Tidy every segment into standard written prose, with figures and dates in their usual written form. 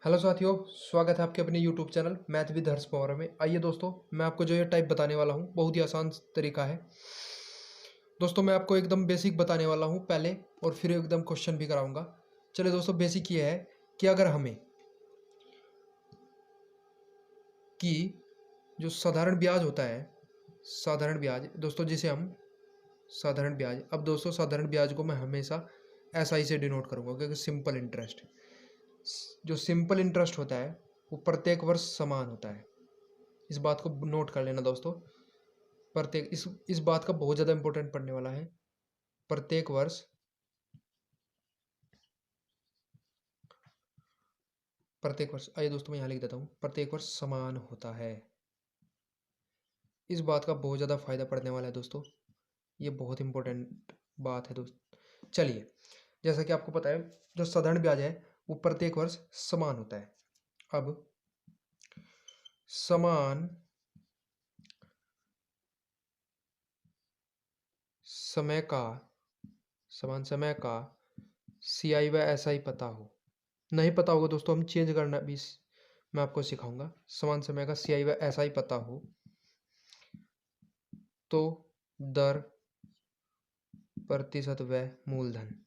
Hello साथियों, स्वागत है आपके अपने यूट्यूब चैनल मैथ विद हर्ष पवार में। आइए दोस्तों, मैं आपको जो ये टाइप बताने वाला हूँ बहुत ही आसान तरीका है। दोस्तों मैं आपको एकदम बेसिक बताने वाला हूँ पहले, और फिर एकदम क्वेश्चन भी कराऊंगा। चलिए दोस्तों, बेसिक ये है कि अगर हमें कि जो साधारण ब्याज होता है, साधारण ब्याज दोस्तों जिसे हम साधारण ब्याज, अब दोस्तों साधारण ब्याज को मैं हमेशा एसआई से डिनोट करूंगा क्योंकि सिंपल इंटरेस्ट, जो सिंपल इंटरेस्ट होता है वो प्रत्येक वर्ष समान होता है। इस बात को नोट कर लेना दोस्तों। प्रत्येक इस बात का बहुत ज़्यादा इंपॉर्टेंट पड़ने वाला है। प्रत्येक वर्ष प्रत्येक वर्ष आइए दोस्तों, मैं यहाँ लिख देता हूँ, प्रत्येक वर्ष समान होता है। इस बात का बहुत ज़्यादा फायदा पड़ने वाला है दोस्तों। ये बहुत इंपॉर्टेंट बात है दोस्त। चलिए, जैसा कि आपको पता है जो साधारण ब्याज है वो प्रत्येक वर्ष समान होता है। अब समान समय का समान समय का सी आई व एस आई पता हो, नहीं पता होगा दोस्तों, हम चेंज करना भी मैं आपको सिखाऊंगा। समान समय का सी आई व एस आई पता हो तो दर, प्रतिशत व मूलधन।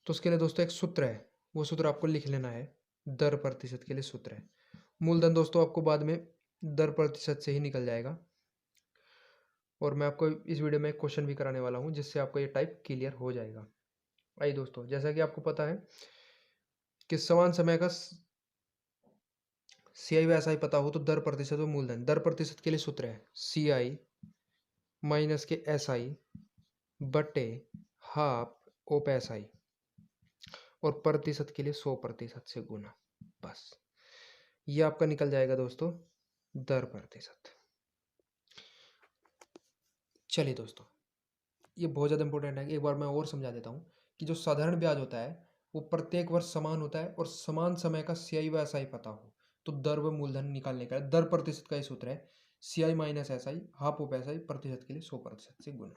तो उसके लिए दोस्तों एक सूत्र है, वो सूत्र आपको लिख लेना है। दर प्रतिशत के लिए सूत्र है। मूलधन दोस्तों आपको बाद में दर प्रतिशत से ही निकल जाएगा। और मैं आपको इस वीडियो में एक क्वेश्चन भी कराने वाला हूँ जिससे आपको ये टाइप क्लियर हो जाएगा। आइए दोस्तों, जैसा कि आपको पता है कि समान समय का सी आई व एस आई पता हो तो दर प्रतिशत व मूलधन। दर प्रतिशत के लिए सूत्र है सी आई माइनस के एस आई बटे हाफ ओप एस आई, और प्रतिशत के लिए 100% से गुना। बस ये आपका निकल जाएगा दोस्तों दर प्रतिशत। चलिए दोस्तों, ये बहुत ज़्यादा इंपॉर्टेंट है। एक बार मैं और समझा देता हूँ कि जो साधारण ब्याज होता है वो प्रत्येक वर्ष समान होता है, और समान समय का सी आई व एस आई पता हो तो दर व मूलधन निकालने का दर प्रतिशत का ही सूत्र है C I minus S I half of S I प्रतिशत के लिए 100% से गुना।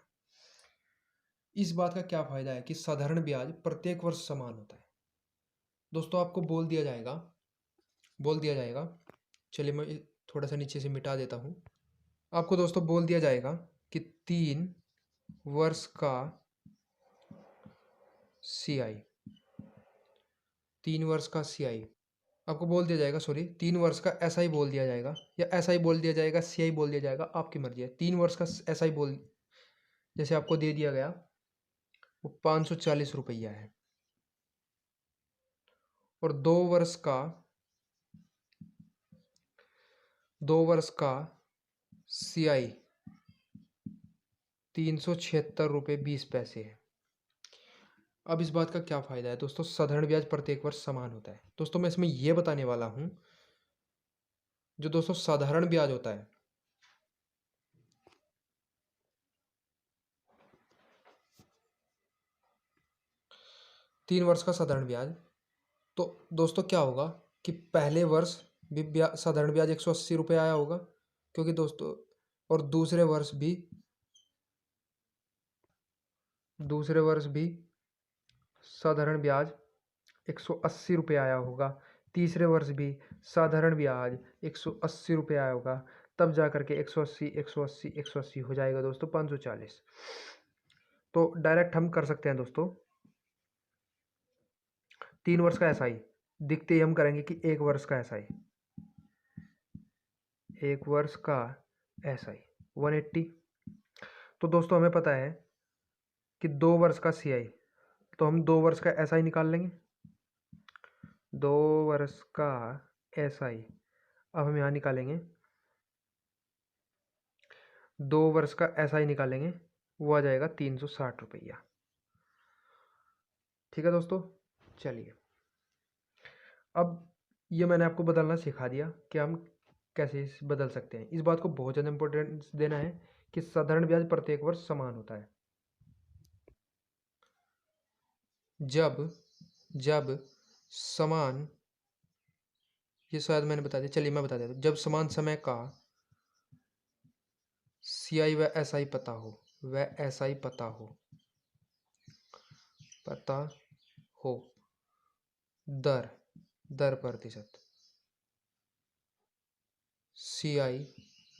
इस बात का क्या फायदा है कि साधारण ब्याज प्रत्येक वर्ष समान होता है। दोस्तों आपको बोल दिया जाएगा, चलिए मैं थोड़ा सा नीचे से मिटा देता हूँ। आपको दोस्तों बोल दिया जाएगा कि 3 वर्ष का सी आई, 3 वर्ष का सी आई आपको बोल दिया जाएगा, सॉरी 3 वर्ष का एस आई बोल दिया जाएगा, या एस आई बोल दिया जाएगा, सी आई बोल दिया जाएगा, आपकी मर्जी है। 3 वर्ष का एस आई बोल जैसे आपको दे दिया गया वो 540 रुपया है, और 2 वर्ष का सी आई 376 रुपये 20 पैसे है। अब इस बात का क्या फायदा है दोस्तों, साधारण ब्याज प्रत्येक वर्ष समान होता है। दोस्तों मैं इसमें यह बताने वाला हूं, जो दोस्तों साधारण ब्याज होता है, 3 वर्ष का साधारण ब्याज, तो दोस्तों क्या होगा कि पहले वर्ष भी साधारण ब्याज 180 रुपये आया होगा, क्योंकि दोस्तों, और दूसरे वर्ष भी साधारण ब्याज 180 रुपये आया होगा। तीसरे वर्ष भी साधारण ब्याज 180 रुपये आया होगा। तब जा करके 180 180 180 हो जाएगा दोस्तों 540। तो डायरेक्ट हम कर सकते हैं दोस्तों, 3 वर्ष का एसआई दिखते ही हम करेंगे कि 1 वर्ष का एसआई, 1 वर्ष का एसआई 180। तो दोस्तों हमें पता है कि 2 वर्ष का सीआई, तो हम 2 वर्ष का एसआई निकाल लेंगे। 2 वर्ष का एसआई अब हम यहाँ निकालेंगे, 2 वर्ष का एसआई निकालेंगे, वो आ जाएगा 360 रुपया। ठीक है दोस्तों, चलिए अब ये मैंने आपको बदलना सिखा दिया कि हम कैसे इसे बदल सकते हैं। इस बात को बहुत ज़्यादा इंपॉर्टेंस देना है कि साधारण ब्याज प्रत्येक वर्ष समान होता है। जब जब समान, ये शायद मैंने बता दिया, चलिए मैं बता देता हूँ। जब समान समय का सी आई व एस आई पता हो, व एस आई पता हो दर, दर प्रतिशत, सी आई,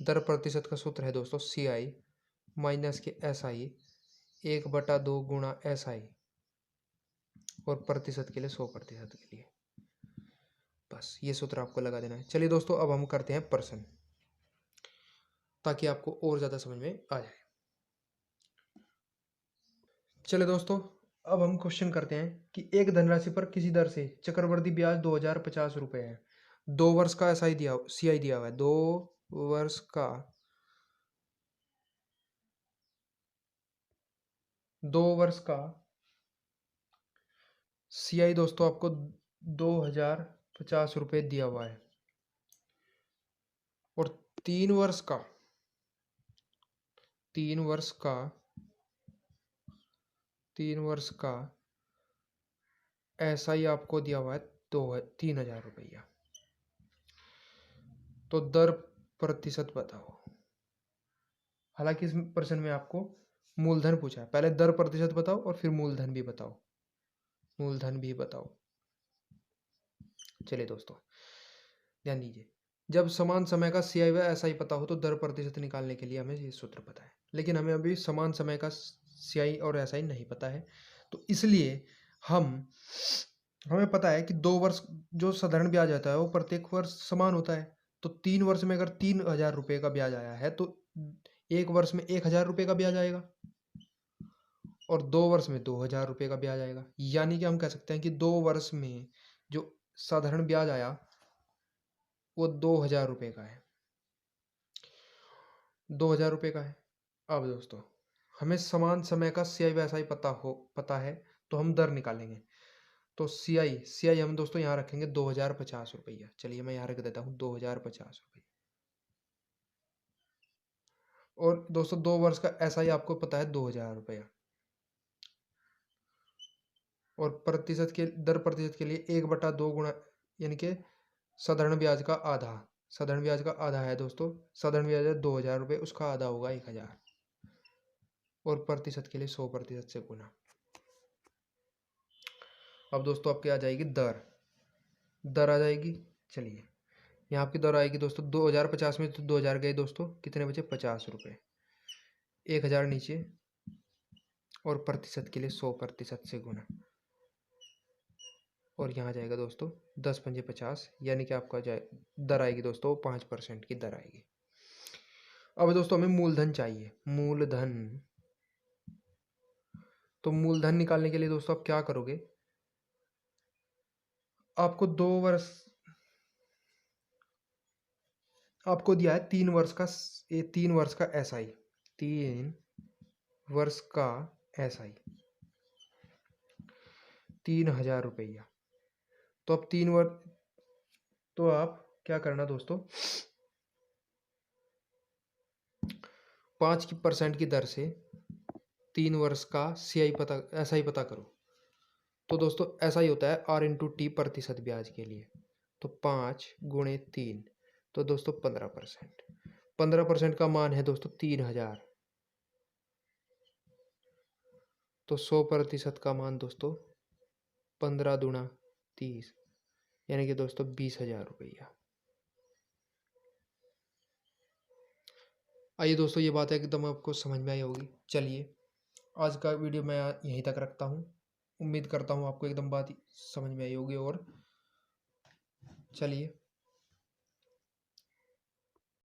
दर प्रतिशत का सूत्र है दोस्तों सी आई माइनस के एस आई, 1/2 गुणा एस आई, और प्रतिशत के लिए 100% के लिए। बस ये सूत्र आपको लगा देना है। चलिए दोस्तों, अब हम करते हैं प्रश्न, ताकि आपको और ज़्यादा समझ में आ जाए। चलिए दोस्तों, अब हम क्वेश्चन करते हैं कि एक धनराशि पर किसी दर से चक्रवृद्धि ब्याज 2050 रुपये है। 2 वर्ष का एसआई दिया, सीआई दिया हुआ है। 2 वर्ष का 2 वर्ष का सीआई दोस्तों आपको 2050 रुपये दिया हुआ है। और 3 वर्ष का 3 वर्ष का एसआई आपको दिया हुआ है 3000 रुपया। तो दर प्रतिशत बताओ। हालांकि इस प्रश्न में आपको मूलधन पूछा है, पहले दर प्रतिशत बताओ और फिर मूलधन भी बताओ, मूलधन भी बताओ। चलिए दोस्तों, ध्यान दीजिए, जब समान समय का सीआई व एसआई पता हो तो दर प्रतिशत निकालने के लिए हमें ये सूत्र पता है। लेकिन हमें अभी समान समय का सीआई और एसआई नहीं पता है, तो इसलिए हमें पता है कि 2 वर्ष जो साधारण ब्याज आता है वो प्रत्येक वर्ष समान होता है। तो 3 वर्ष में अगर 3000 रुपये का ब्याज आया है तो 1 वर्ष में 1000 रुपये का ब्याज आएगा, और 2 वर्ष में 2000 रुपये का ब्याज आएगा। यानी कि हम कह सकते हैं कि 2 वर्ष में जो साधारण ब्याज आया वो 2000 रुपये का है, 2000 रुपये का है। अब दोस्तों, हमें समान समय का सीआई व एसआई पता है, तो हम दर निकालेंगे। तो सीआई हम दोस्तों यहाँ रखेंगे 2050 रुपया। चलिए मैं यहाँ रख देता हूँ 2050 रुपये। और दोस्तों 2 वर्ष का एसआई आपको पता है 2000 रुपया। और दर प्रतिशत के लिए 1/2 गुणा, यानी कि साधारण ब्याज का आधा, साधारण ब्याज का आधा है दोस्तों, साधारण ब्याज है 2000 रुपये, उसका आधा होगा 1000, और प्रतिशत के लिए 100% से गुना। अब दोस्तों आपके आ जाएगी दर आ जाएगी। चलिए यहाँ आपकी दर आएगी दोस्तों 2050 में तो 2000 गए दोस्तों, कितने बचे 50 रुपये, 1000 नीचे, और प्रतिशत के लिए 100% से गुना। और यहाँ जाएगा दोस्तों 10 पंजे 50, यानी कि आपका दर आएगी दोस्तों 5% की दर आएगी। अब दोस्तों हमें मूलधन चाहिए, मूलधन। तो मूलधन निकालने के लिए दोस्तों आप क्या करोगे, आपको 2 वर्ष, आपको दिया है 3 वर्ष का एसआई, 3 वर्ष का एसआई 3000 रुपया। तो अब 3 वर्ष, तो आप क्या करना दोस्तों, 5% की दर से 3 वर्ष का एसआई पता करो। तो दोस्तों एसआई होता है R/T प्रतिशत ब्याज के लिए। तो 5 गुणे 3, तो दोस्तों 15%। 15% का मान है दोस्तों 3000। तो 100% का मान दोस्तों 15 दूना 30, यानी कि दोस्तों 20,000 रुपया। आइए दोस्तों, ये बात एकदम आपको समझ में आई होगी। चलिए आज का वीडियो मैं यहीं तक रखता हूँ। उम्मीद करता हूँ आपको एकदम बात समझ में आई होगी। और चलिए